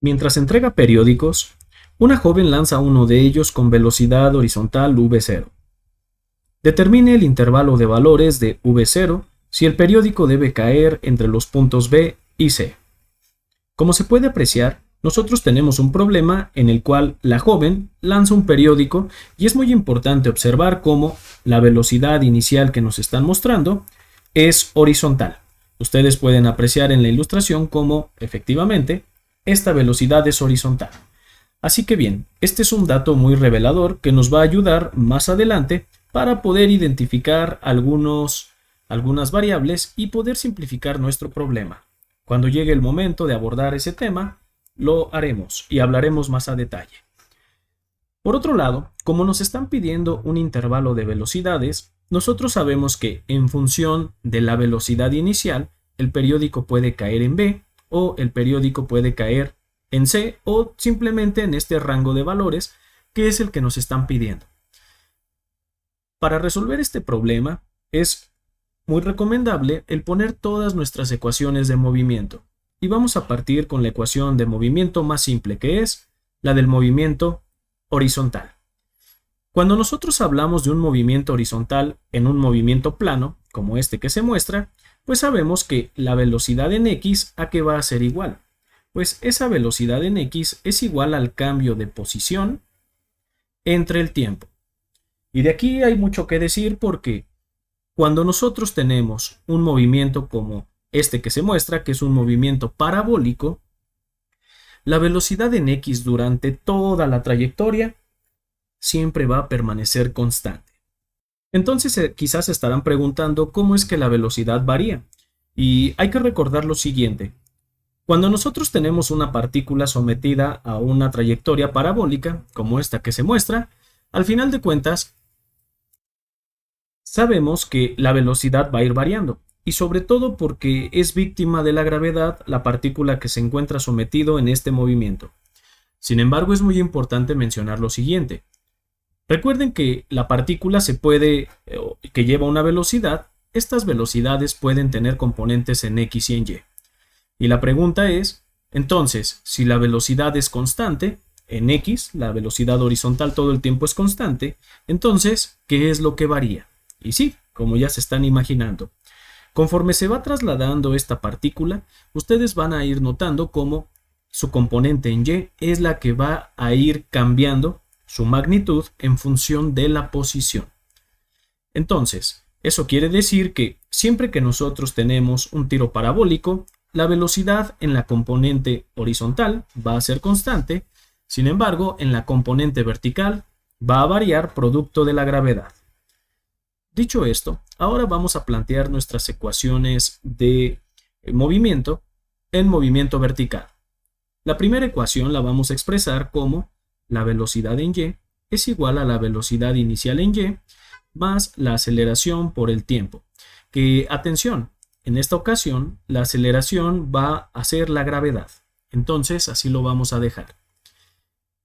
Mientras entrega periódicos, una joven lanza uno de ellos con velocidad horizontal v0. Determine el intervalo de valores de v0 si el periódico debe caer entre los puntos B y C. Como se puede apreciar, nosotros tenemos un problema en el cual la joven lanza un periódico y es muy importante observar cómo la velocidad inicial que nos están mostrando es horizontal. Ustedes pueden apreciar en la ilustración cómo efectivamente esta velocidad es horizontal. Así que bien, este es un dato muy revelador que nos va a ayudar más adelante para poder identificar algunas variables y poder simplificar nuestro problema. Cuando llegue el momento de abordar ese tema, lo haremos y hablaremos más a detalle. Por otro lado, como nos están pidiendo un intervalo de velocidades, nosotros sabemos que en función de la velocidad inicial, el periódico puede caer en B o el periódico puede caer en C o simplemente en este rango de valores que es el que nos están pidiendo. Para resolver este problema es muy recomendable el poner todas nuestras ecuaciones de movimiento y vamos a partir con la ecuación de movimiento más simple, que es la del movimiento horizontal. Cuando nosotros hablamos de un movimiento horizontal en un movimiento plano, como este que se muestra, pues sabemos que la velocidad en X ¿a qué va a ser igual? Pues esa velocidad en X es igual al cambio de posición entre el tiempo. Y de aquí hay mucho que decir porque cuando nosotros tenemos un movimiento como este que se muestra, que es un movimiento parabólico, la velocidad en X durante toda la trayectoria siempre va a permanecer constante. Entonces quizás se estarán preguntando cómo es que la velocidad varía. Y hay que recordar lo siguiente. Cuando nosotros tenemos una partícula sometida a una trayectoria parabólica, como esta que se muestra, al final de cuentas, sabemos que la velocidad va a ir variando, y sobre todo porque es víctima de la gravedad la partícula que se encuentra sometido en este movimiento. Sin embargo, es muy importante mencionar lo siguiente. Recuerden que la partícula que lleva una velocidad, estas velocidades pueden tener componentes en X y en Y. Y la pregunta es, entonces, si la velocidad es constante, en X, la velocidad horizontal todo el tiempo es constante, entonces, ¿qué es lo que varía? Y sí, como ya se están imaginando, conforme se va trasladando esta partícula, ustedes van a ir notando cómo su componente en Y es la que va a ir cambiando su magnitud en función de la posición. Entonces, eso quiere decir que siempre que nosotros tenemos un tiro parabólico, la velocidad en la componente horizontal va a ser constante, sin embargo, en la componente vertical va a variar producto de la gravedad. Dicho esto, ahora vamos a plantear nuestras ecuaciones de movimiento en movimiento vertical. La primera ecuación la vamos a expresar como la velocidad en Y es igual a la velocidad inicial en Y más la aceleración por el tiempo. Que, atención, en esta ocasión la aceleración va a ser la gravedad. Entonces así lo vamos a dejar.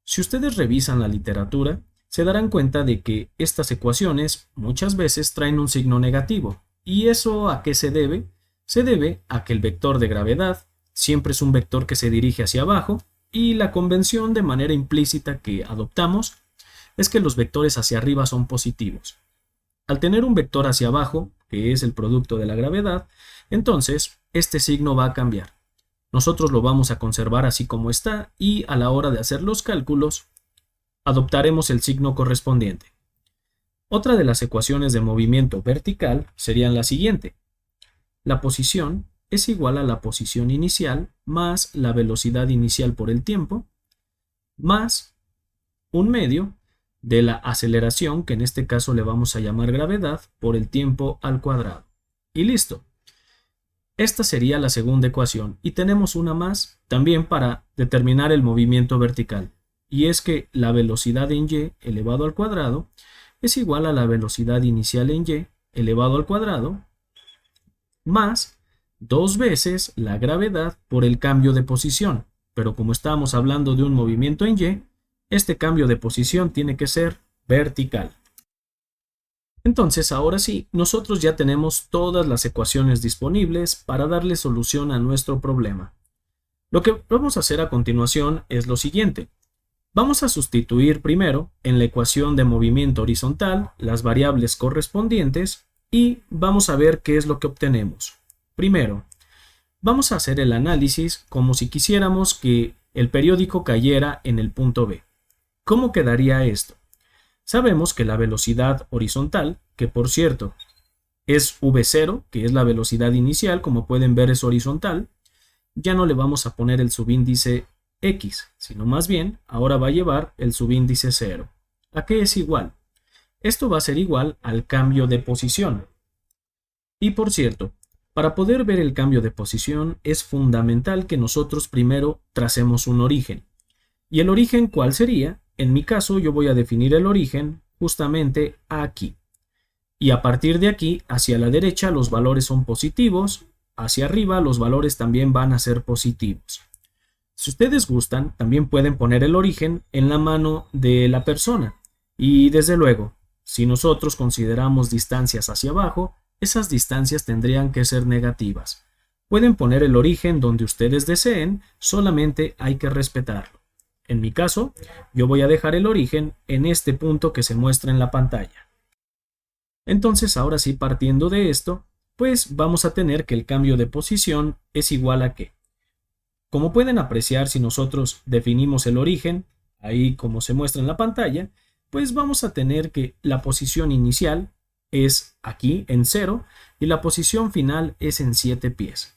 Si ustedes revisan la literatura, se darán cuenta de que estas ecuaciones muchas veces traen un signo negativo. ¿Y eso a qué se debe? Se debe a que el vector de gravedad siempre es un vector que se dirige hacia abajo y la convención de manera implícita que adoptamos es que los vectores hacia arriba son positivos. Al tener un vector hacia abajo, que es el producto de la gravedad, entonces este signo va a cambiar. Nosotros lo vamos a conservar así como está y a la hora de hacer los cálculos adoptaremos el signo correspondiente. Otra de las ecuaciones de movimiento vertical serían la siguiente. La posición es igual a la posición inicial más la velocidad inicial por el tiempo más un medio de la aceleración, que en este caso le vamos a llamar gravedad, por el tiempo al cuadrado. Y listo. Esta sería la segunda ecuación y tenemos una más también para determinar el movimiento vertical. Y es que la velocidad en Y elevado al cuadrado es igual a la velocidad inicial en Y elevado al cuadrado más 2 veces la gravedad por el cambio de posición. Pero como estamos hablando de un movimiento en Y, este cambio de posición tiene que ser vertical. Entonces, ahora sí, nosotros ya tenemos todas las ecuaciones disponibles para darle solución a nuestro problema. Lo que vamos a hacer a continuación es lo siguiente. Vamos a sustituir primero en la ecuación de movimiento horizontal las variables correspondientes y vamos a ver qué es lo que obtenemos. Primero, vamos a hacer el análisis como si quisiéramos que el periódico cayera en el punto B. ¿Cómo quedaría esto? Sabemos que la velocidad horizontal, que por cierto es v0, que es la velocidad inicial, como pueden ver es horizontal, ya no le vamos a poner el subíndice x, sino más bien ahora va a llevar el subíndice 0. ¿A qué es igual? Esto va a ser igual al cambio de posición. Y por cierto, para poder ver el cambio de posición es fundamental que nosotros primero tracemos un origen. ¿Y el origen cuál sería? En mi caso yo voy a definir el origen justamente aquí. Y a partir de aquí, hacia la derecha los valores son positivos, hacia arriba los valores también van a ser positivos. Si ustedes gustan, también pueden poner el origen en la mano de la persona. Y desde luego, si nosotros consideramos distancias hacia abajo, esas distancias tendrían que ser negativas. Pueden poner el origen donde ustedes deseen, solamente hay que respetarlo. En mi caso, yo voy a dejar el origen en este punto que se muestra en la pantalla. Entonces, ahora sí, partiendo de esto, pues vamos a tener que el cambio de posición es igual a ¿qué? Como pueden apreciar, si nosotros definimos el origen, ahí como se muestra en la pantalla, pues vamos a tener que la posición inicial es aquí en 0 y la posición final es en 7 pies.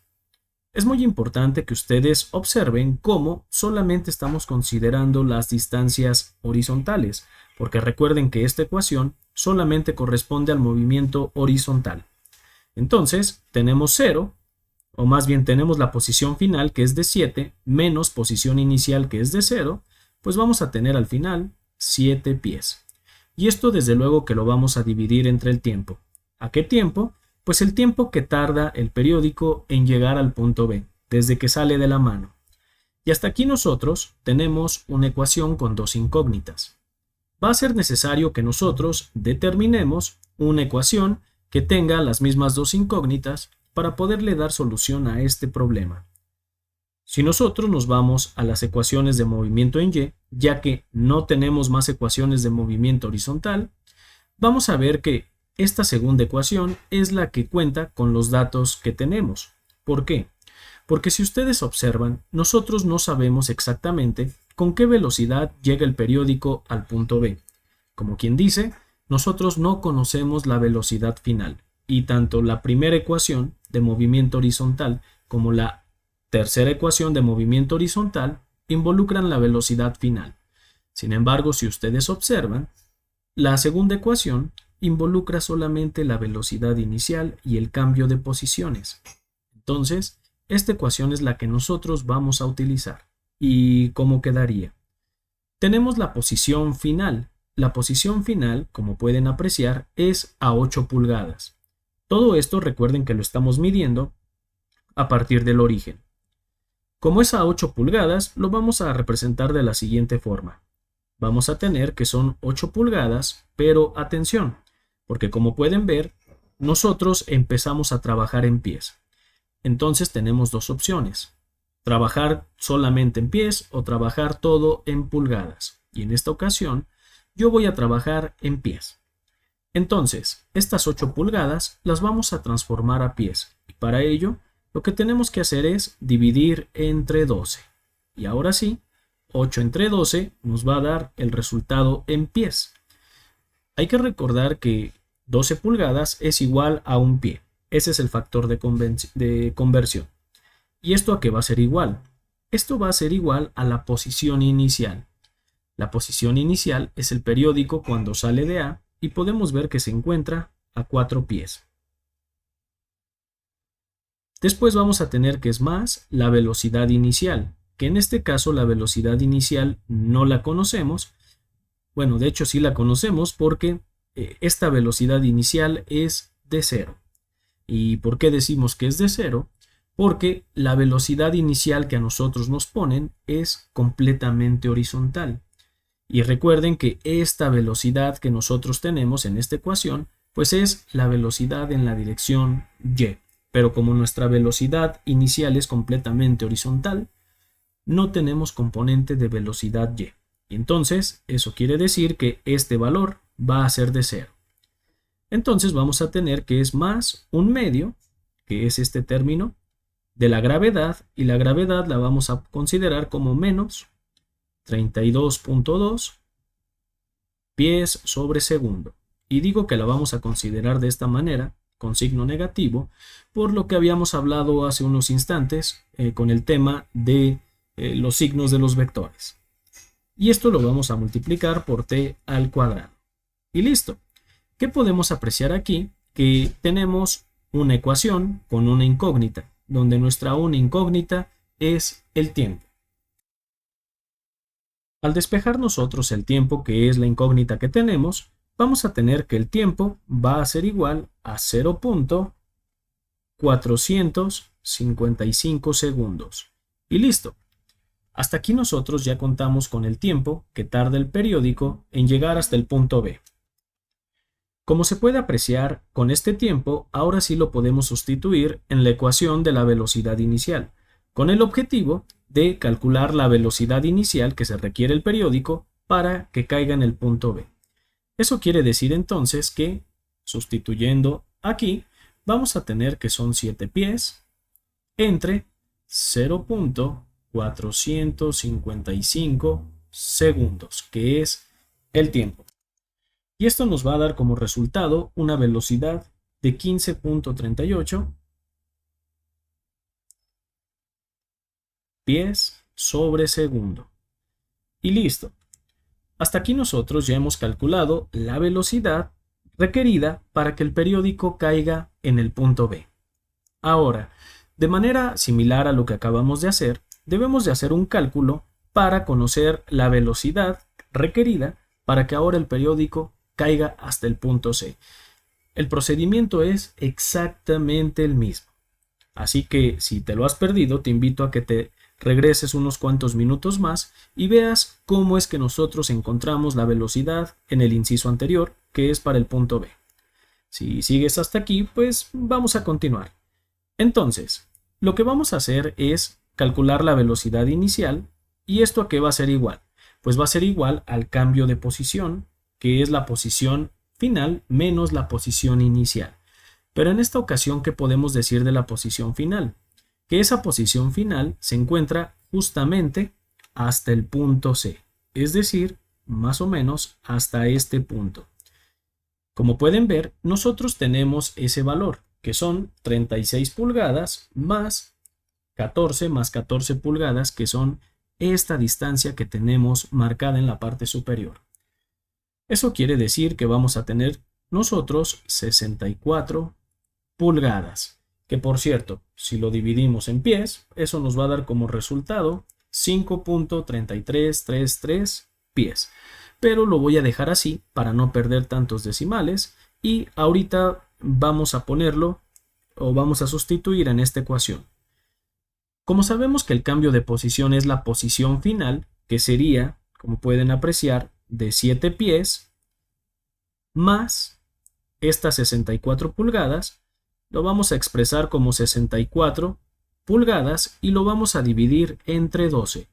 Es muy importante que ustedes observen cómo solamente estamos considerando las distancias horizontales, porque recuerden que esta ecuación solamente corresponde al movimiento horizontal. Entonces, tenemos 0, o más bien tenemos la posición final que es de 7, menos posición inicial que es de 0, pues vamos a tener al final 7 pies. Y esto desde luego que lo vamos a dividir entre el tiempo. ¿A qué tiempo? Pues el tiempo que tarda el periódico en llegar al punto B, desde que sale de la mano. Y hasta aquí nosotros tenemos una ecuación con dos incógnitas. Va a ser necesario que nosotros determinemos una ecuación que tenga las mismas dos incógnitas para poderle dar solución a este problema. Si nosotros nos vamos a las ecuaciones de movimiento en Y, ya que no tenemos más ecuaciones de movimiento horizontal, vamos a ver que esta segunda ecuación es la que cuenta con los datos que tenemos. ¿Por qué? Porque si ustedes observan, nosotros no sabemos exactamente con qué velocidad llega el periódico al punto B. Como quien dice, nosotros no conocemos la velocidad final, y tanto la primera ecuación de movimiento horizontal como la tercera ecuación de movimiento horizontal involucran la velocidad final. Sin embargo, si ustedes observan, la segunda ecuación involucra solamente la velocidad inicial y el cambio de posiciones. Entonces, esta ecuación es la que nosotros vamos a utilizar. ¿Y cómo quedaría? Tenemos la posición final. La posición final, como pueden apreciar, es a 8 pulgadas. Todo esto recuerden que lo estamos midiendo a partir del origen. Como es a 8 pulgadas, lo vamos a representar de la siguiente forma. Vamos a tener que son 8 pulgadas, pero atención, porque como pueden ver, nosotros empezamos a trabajar en pies. Entonces tenemos dos opciones, trabajar solamente en pies o trabajar todo en pulgadas. Y en esta ocasión, yo voy a trabajar en pies. Entonces, estas 8 pulgadas las vamos a transformar a pies. Y para ello, lo que tenemos que hacer es dividir entre 12. Y ahora sí, 8 entre 12 nos va a dar el resultado en pies. Hay que recordar que 12 pulgadas es igual a un pie. Ese es el factor de conversión. ¿Y esto a qué va a ser igual? Esto va a ser igual a la posición inicial. La posición inicial es el periódico cuando sale de A y podemos ver que se encuentra a 4 pies. Después vamos a tener que es más la velocidad inicial, que en este caso la velocidad inicial no la conocemos. Bueno, de hecho sí la conocemos porque esta velocidad inicial es de 0. ¿Y por qué decimos que es de 0? Porque la velocidad inicial que a nosotros nos ponen es completamente horizontal. Y recuerden que esta velocidad que nosotros tenemos en esta ecuación, pues es la velocidad en la dirección Y. Pero como nuestra velocidad inicial es completamente horizontal, no tenemos componente de velocidad y. Y entonces, eso quiere decir que este valor va a ser de 0. Entonces vamos a tener que es más un medio, que es este término, de la gravedad, y la gravedad la vamos a considerar como menos 32.2 pies sobre segundo. Y digo que la vamos a considerar de esta manera, con signo negativo, por lo que habíamos hablado hace unos instantes con el tema de los signos de los vectores. Y esto lo vamos a multiplicar por t al cuadrado. Y listo. ¿Qué podemos apreciar aquí? Que tenemos una ecuación con una incógnita, donde nuestra una incógnita es el tiempo. Al despejar nosotros el tiempo, que es la incógnita que tenemos, vamos a tener que el tiempo va a ser igual a 0.455 segundos. Y listo. Hasta aquí nosotros ya contamos con el tiempo que tarda el periódico en llegar hasta el punto B. Como se puede apreciar, con este tiempo ahora sí lo podemos sustituir en la ecuación de la velocidad inicial, con el objetivo de calcular la velocidad inicial que se requiere el periódico para que caiga en el punto B. Eso quiere decir entonces que, sustituyendo aquí, vamos a tener que son 7 pies entre 0.455 segundos, que es el tiempo. Y esto nos va a dar como resultado una velocidad de 15.38 pies sobre segundo. Y listo. Hasta aquí nosotros ya hemos calculado la velocidad requerida para que el periódico caiga en el punto B. Ahora, de manera similar a lo que acabamos de hacer, debemos de hacer un cálculo para conocer la velocidad requerida para que ahora el periódico caiga hasta el punto C. El procedimiento es exactamente el mismo. Así que si te lo has perdido, te invito a que te regreses unos cuantos minutos más y veas cómo es que nosotros encontramos la velocidad en el inciso anterior, que es para el punto B. Si sigues hasta aquí, pues vamos a continuar. Entonces, lo que vamos a hacer es calcular la velocidad inicial. ¿Y esto a qué va a ser igual? Pues va a ser igual al cambio de posición, que es la posición final menos la posición inicial. Pero en esta ocasión, ¿qué podemos decir de la posición final? Que esa posición final se encuentra justamente hasta el punto C, es decir, más o menos hasta este punto. Como pueden ver, nosotros tenemos ese valor, que son 36 pulgadas más 14 pulgadas, que son esta distancia que tenemos marcada en la parte superior. Eso quiere decir que vamos a tener nosotros 64 pulgadas, que por cierto, si lo dividimos en pies, eso nos va a dar como resultado 5.3333 pies. Pero lo voy a dejar así para no perder tantos decimales y ahorita vamos a ponerlo o vamos a sustituir en esta ecuación. Como sabemos que el cambio de posición es la posición final, que sería, como pueden apreciar, de 7 pies más estas 64 pulgadas, lo vamos a expresar como 64 pulgadas y lo vamos a dividir entre 12.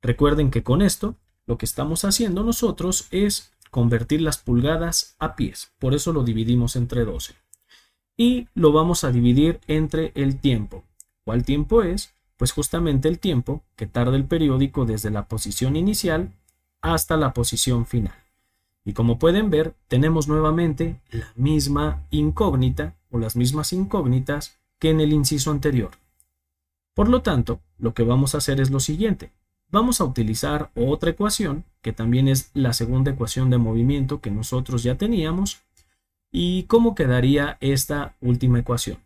Recuerden que con esto lo que estamos haciendo nosotros es convertir las pulgadas a pies, por eso lo dividimos entre 12. Y lo vamos a dividir entre el tiempo. ¿Cuál tiempo es? Pues justamente el tiempo que tarda el periódico desde la posición inicial hasta la posición final. Y como pueden ver, tenemos nuevamente la misma incógnita o las mismas incógnitas que en el inciso anterior. Por lo tanto, lo que vamos a hacer es lo siguiente. Vamos a utilizar otra ecuación, que también es la segunda ecuación de movimiento que nosotros ya teníamos. ¿Y cómo quedaría esta última ecuación?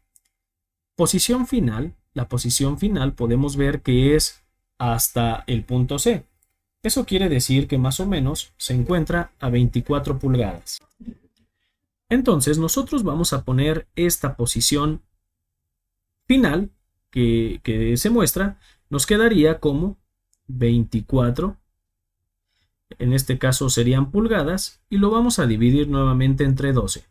Posición final. La posición final podemos ver que es hasta el punto C. Eso quiere decir que más o menos se encuentra a 24 pulgadas. Entonces nosotros vamos a poner esta posición final que se muestra, nos quedaría como 24, en este caso serían pulgadas, y lo vamos a dividir nuevamente entre 12.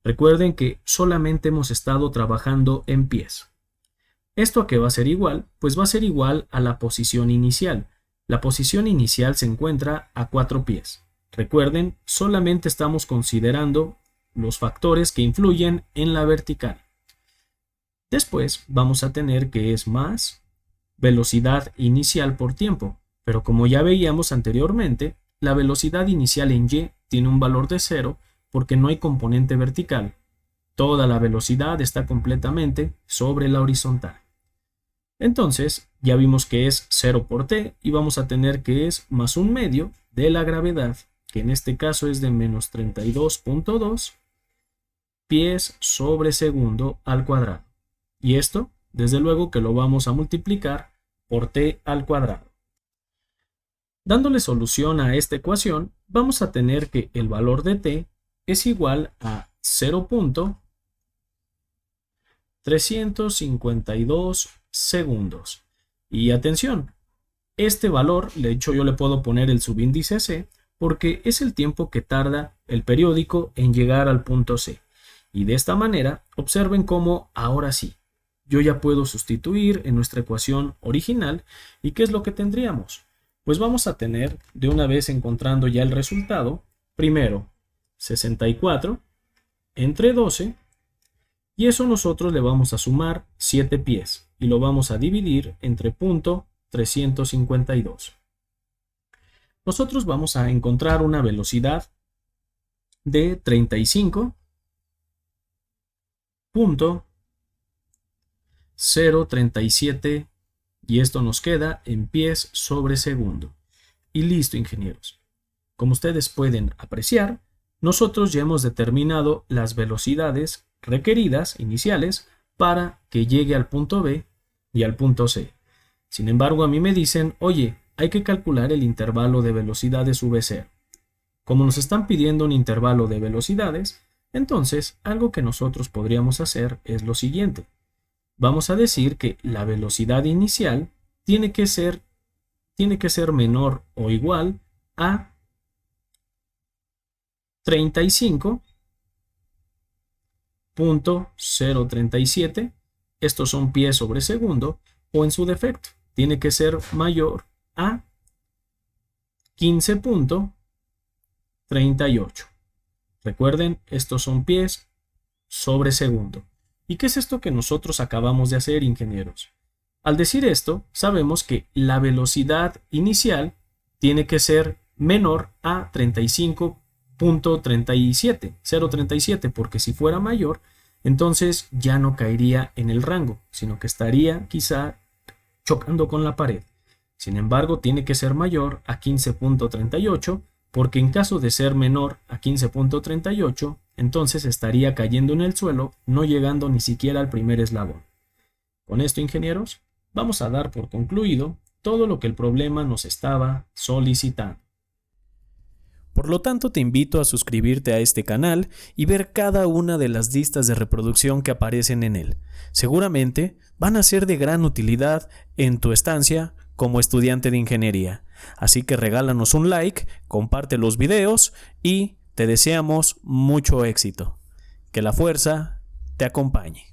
Recuerden que solamente hemos estado trabajando en pies. ¿Esto a qué va a ser igual? Pues va a ser igual a la posición inicial. La posición inicial se encuentra a 4 pies. Recuerden, solamente estamos considerando los factores que influyen en la vertical. Después vamos a tener que es más velocidad inicial por tiempo, pero como ya veíamos anteriormente, la velocidad inicial en y tiene un valor de 0 porque no hay componente vertical. Toda la velocidad está completamente sobre la horizontal. Entonces, ya vimos que es 0 por t y vamos a tener que es más un medio de la gravedad, que en este caso es de menos 32.2 pies sobre segundo al cuadrado. Y esto, desde luego que lo vamos a multiplicar por t al cuadrado. Dándole solución a esta ecuación, vamos a tener que el valor de t es igual a 0.352 segundos. Y atención, este valor, de hecho yo le puedo poner el subíndice C, porque es el tiempo que tarda el periódico en llegar al punto C. Y de esta manera, observen cómo ahora sí, yo ya puedo sustituir en nuestra ecuación original. ¿Y qué es lo que tendríamos? Pues vamos a tener, de una vez encontrando ya el resultado, primero 64 entre 12, y eso nosotros le vamos a sumar 7 pies, y lo vamos a dividir entre punto 352. Nosotros vamos a encontrar una velocidad de 35.037 y esto nos queda en pies sobre segundo. Y listo, ingenieros. Como ustedes pueden apreciar, nosotros ya hemos determinado las velocidades requeridas iniciales para que llegue al punto B y al punto C. Sin embargo, a mí me dicen, oye, hay que calcular el intervalo de velocidades VC. Como nos están pidiendo un intervalo de velocidades, entonces algo que nosotros podríamos hacer es lo siguiente. Vamos a decir que la velocidad inicial tiene que ser menor o igual a 35.037, estos son pies sobre segundo, o en su defecto, tiene que ser mayor a 15.38. Recuerden, estos son pies sobre segundo. ¿Y qué es esto que nosotros acabamos de hacer, ingenieros? Al decir esto, sabemos que la velocidad inicial tiene que ser menor a 0.37, porque si fuera mayor, entonces ya no caería en el rango, sino que estaría quizá chocando con la pared. Sin embargo, tiene que ser mayor a 15.38, porque en caso de ser menor a 15.38, entonces estaría cayendo en el suelo, no llegando ni siquiera al primer eslabón. Con esto, ingenieros, vamos a dar por concluido todo lo que el problema nos estaba solicitando. Por lo tanto, te invito a suscribirte a este canal y ver cada una de las listas de reproducción que aparecen en él. Seguramente van a ser de gran utilidad en tu estancia como estudiante de ingeniería. Así que regálanos un like, comparte los videos y te deseamos mucho éxito. Que la fuerza te acompañe.